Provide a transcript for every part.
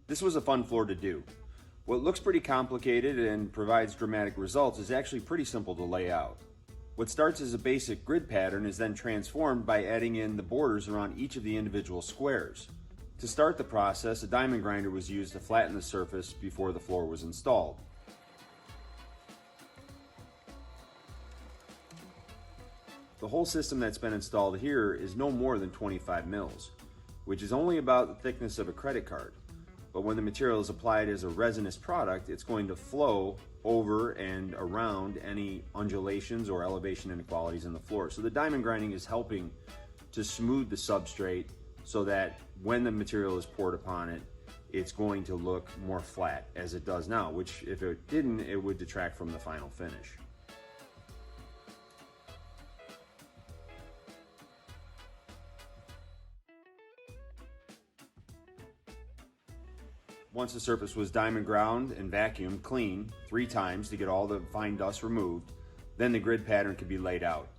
This was a fun floor to do. What looks pretty complicated and provides dramatic results is actually pretty simple to lay out. What starts as a basic grid pattern is then transformed by adding in the borders around each of the individual squares. To start the process, a diamond grinder was used to flatten the surface before the floor was installed. The whole system that's been installed here is no more than 25 mils, which is only about the thickness of a credit card. But when the material is applied as a resinous product, it's going to flow over and around any undulations or elevation inequalities in the floor. So the diamond grinding is helping to smooth the substrate so that when the material is poured upon it, it's going to look more flat as it does now, which if it didn't, it would detract from the final finish. Once the surface was diamond ground and vacuumed clean 3 times to get all the fine dust removed, then the grid pattern could be laid out.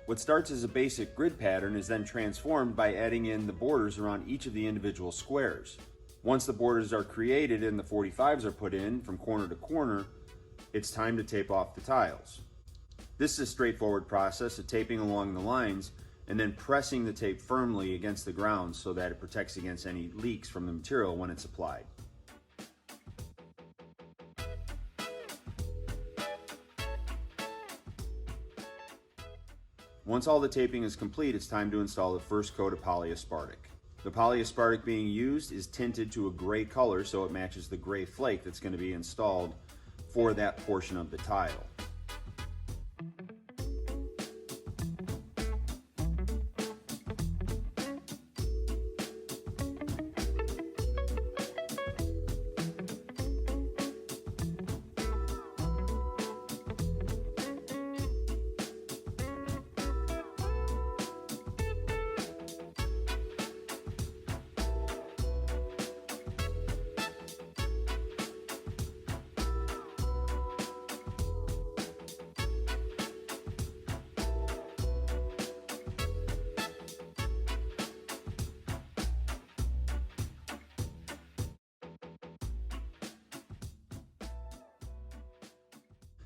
What starts as a basic grid pattern is then transformed by adding in the borders around each of the individual squares. Once the borders are created and the 45s are put in from corner to corner, it's time to tape off the tiles. This is a straightforward process of taping along the lines and then pressing the tape firmly against the ground so that it protects against any leaks from the material when it's applied. Once all the taping is complete, it's time to install the first coat of polyaspartic. The polyaspartic being used is tinted to a gray color so it matches the gray flake that's going to be installed for that portion of the tile.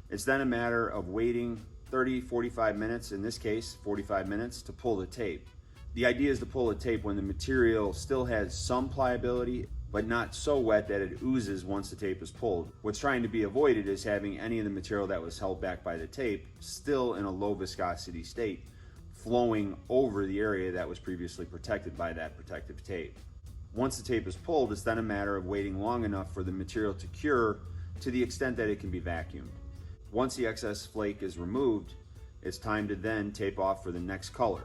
It's then a matter of waiting 30-45 minutes, in this case 45 minutes, to pull the tape. The idea is to pull the tape when the material still has some pliability, but not so wet that it oozes once the tape is pulled. What's trying to be avoided is having any of the material that was held back by the tape still in a low viscosity state, flowing over the area that was previously protected by that protective tape. Once the tape is pulled, it's then a matter of waiting long enough for the material to cure to the extent that it can be vacuumed. Once the excess flake is removed, it's time to then tape off for the next color.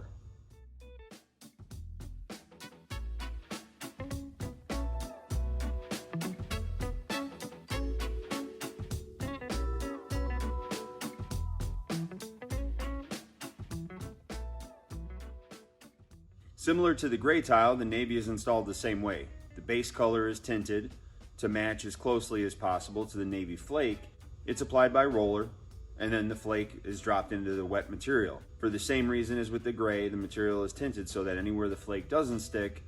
Similar to the gray tile, the navy is installed the same way. The base color is tinted to match as closely as possible to the navy flake. It's applied by roller, and then the flake is dropped into the wet material. For the same reason as with the gray, the material is tinted so that anywhere the flake doesn't stick,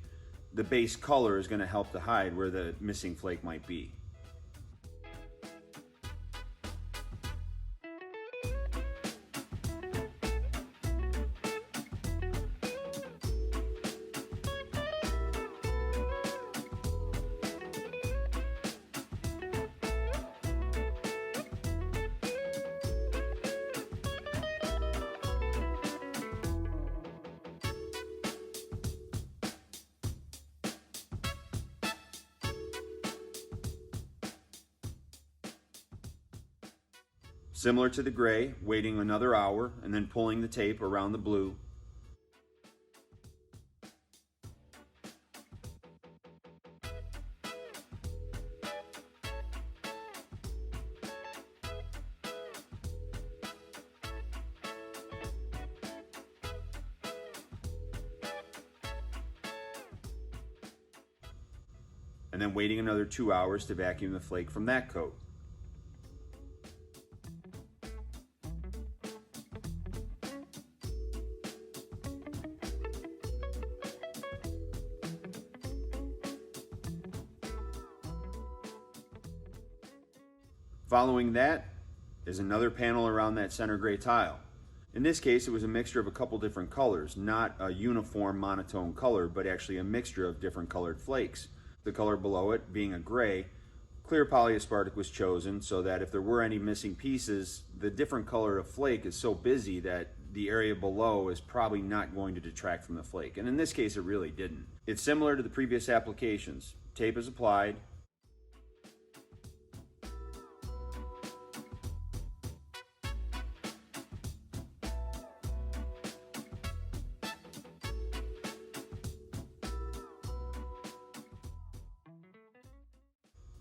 the base color is going to help to hide where the missing flake might be. Similar to the gray, waiting another hour and then pulling the tape around the blue. And then waiting another 2 hours to vacuum the flake from that coat. Following that is another panel around that center gray tile. In this case, it was a mixture of a couple different colors, not a uniform monotone color, but actually a mixture of different colored flakes. The color below it being a gray, clear polyaspartic was chosen so that if there were any missing pieces, the different color of flake is so busy that the area below is probably not going to detract from the flake. And in this case, it really didn't. It's similar to the previous applications. Tape is applied.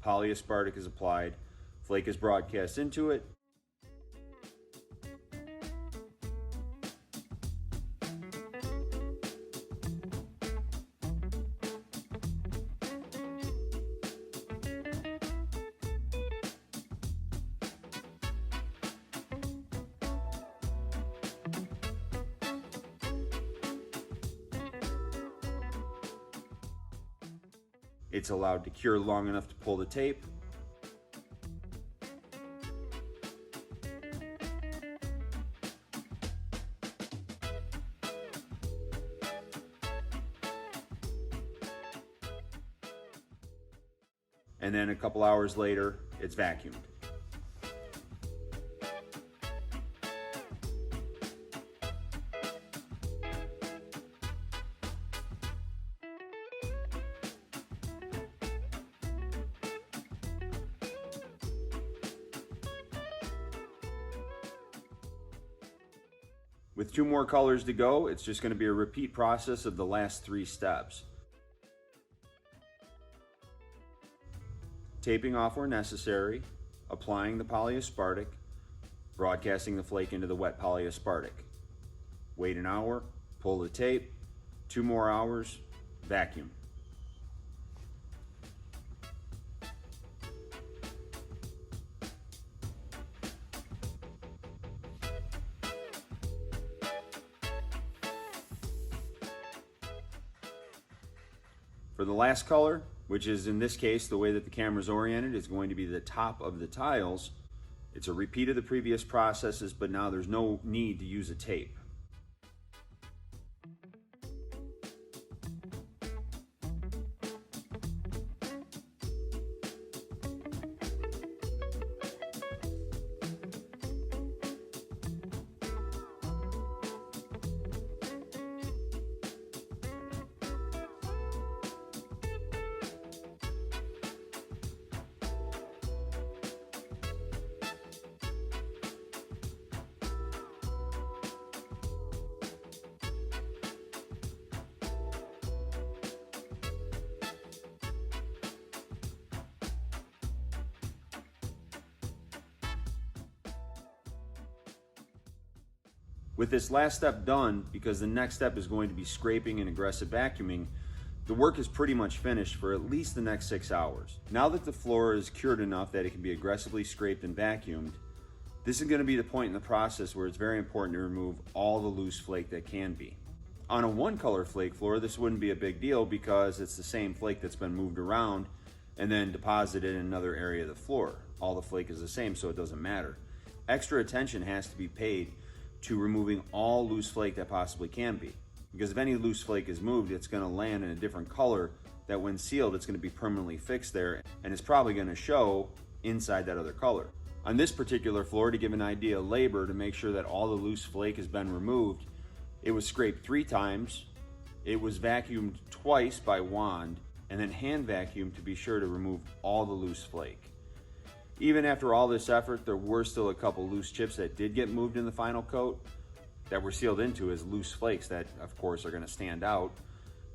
Polyaspartic is applied, flake is broadcast into it. It's allowed to cure long enough to pull the tape. And then a couple hours later, it's vacuumed. With 2 more colors to go, it's just going to be a repeat process of the last 3 steps. Taping off where necessary, applying the polyaspartic, broadcasting the flake into the wet polyaspartic. Wait an hour, pull the tape, 2 more hours, vacuum. For the last color, which is in this case the way that the camera is oriented, is going to be the top of the tiles. It's a repeat of the previous processes, but now there's no need to use a tape. With this last step done, because the next step is going to be scraping and aggressive vacuuming, the work is pretty much finished for at least the next 6 hours. Now that the floor is cured enough that it can be aggressively scraped and vacuumed, this is going to be the point in the process where it's very important to remove all the loose flake that can be. On a one-color flake floor, this wouldn't be a big deal because it's the same flake that's been moved around and then deposited in another area of the floor. All the flake is the same, so it doesn't matter. Extra attention has to be paid to removing all loose flake that possibly can be. Because if any loose flake is moved, it's going to land in a different color that when sealed, it's going to be permanently fixed there, and it's probably going to show inside that other color. On this particular floor, to give an idea of labor to make sure that all the loose flake has been removed, it was scraped 3 times, it was vacuumed twice by wand, and then hand vacuumed to be sure to remove all the loose flake. Even after all this effort, there were still a couple loose chips that did get moved in the final coat that were sealed into as loose flakes that, of course, are going to stand out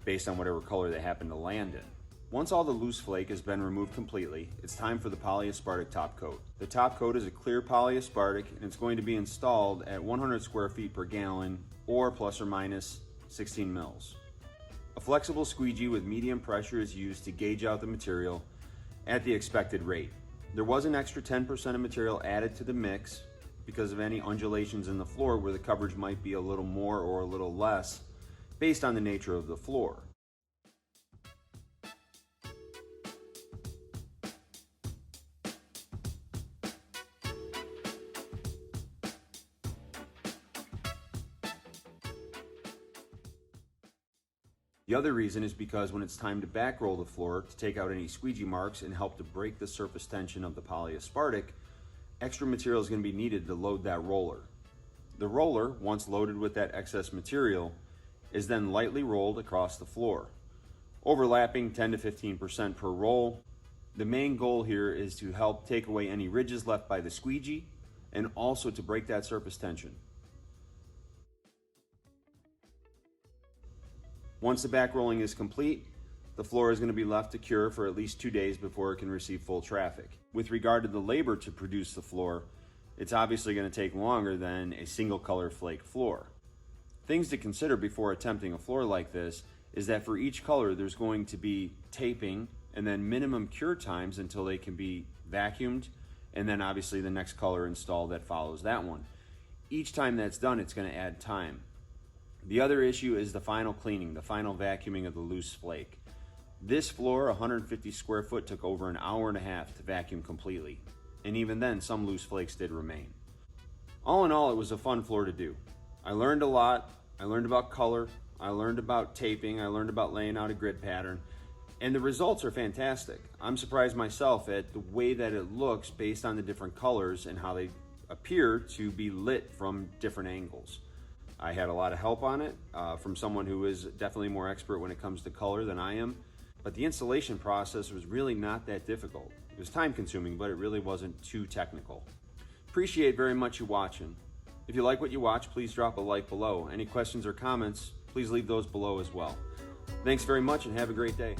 based on whatever color they happen to land in. Once all the loose flake has been removed completely, it's time for the polyaspartic top coat. The top coat is a clear polyaspartic, and it's going to be installed at 100 square feet per gallon or plus or minus 16 mils. A flexible squeegee with medium pressure is used to gauge out the material at the expected rate. There was an extra 10% of material added to the mix because of any undulations in the floor where the coverage might be a little more or a little less based on the nature of the floor. The other reason is because when it's time to backroll the floor to take out any squeegee marks and help to break the surface tension of the polyaspartic, extra material is going to be needed to load that roller. The roller, once loaded with that excess material, is then lightly rolled across the floor, overlapping 10 to 15% per roll. The main goal here is to help take away any ridges left by the squeegee and also to break that surface tension. Once the back rolling is complete, the floor is going to be left to cure for at least 2 days before it can receive full traffic. With regard to the labor to produce the floor, it's obviously going to take longer than a single color flake floor. Things to consider before attempting a floor like this is that for each color there's going to be taping and then minimum cure times until they can be vacuumed, and then obviously the next color installed that follows that one. Each time that's done, it's going to add time. The other issue is the final cleaning, the final vacuuming of the loose flake. This floor, 150 square foot, took over an hour and a half to vacuum completely. And even then, some loose flakes did remain. All in all, it was a fun floor to do. I learned a lot. I learned about color. I learned about taping. I learned about laying out a grid pattern. And the results are fantastic. I'm surprised myself at the way that it looks based on the different colors and how they appear to be lit from different angles. I had a lot of help on it from someone who is definitely more expert when it comes to color than I am. But the installation process was really not that difficult. It was time consuming, but it really wasn't too technical. Appreciate very much you watching. If you like what you watch, please drop a like below. Any questions or comments, please leave those below as well. Thanks very much and have a great day.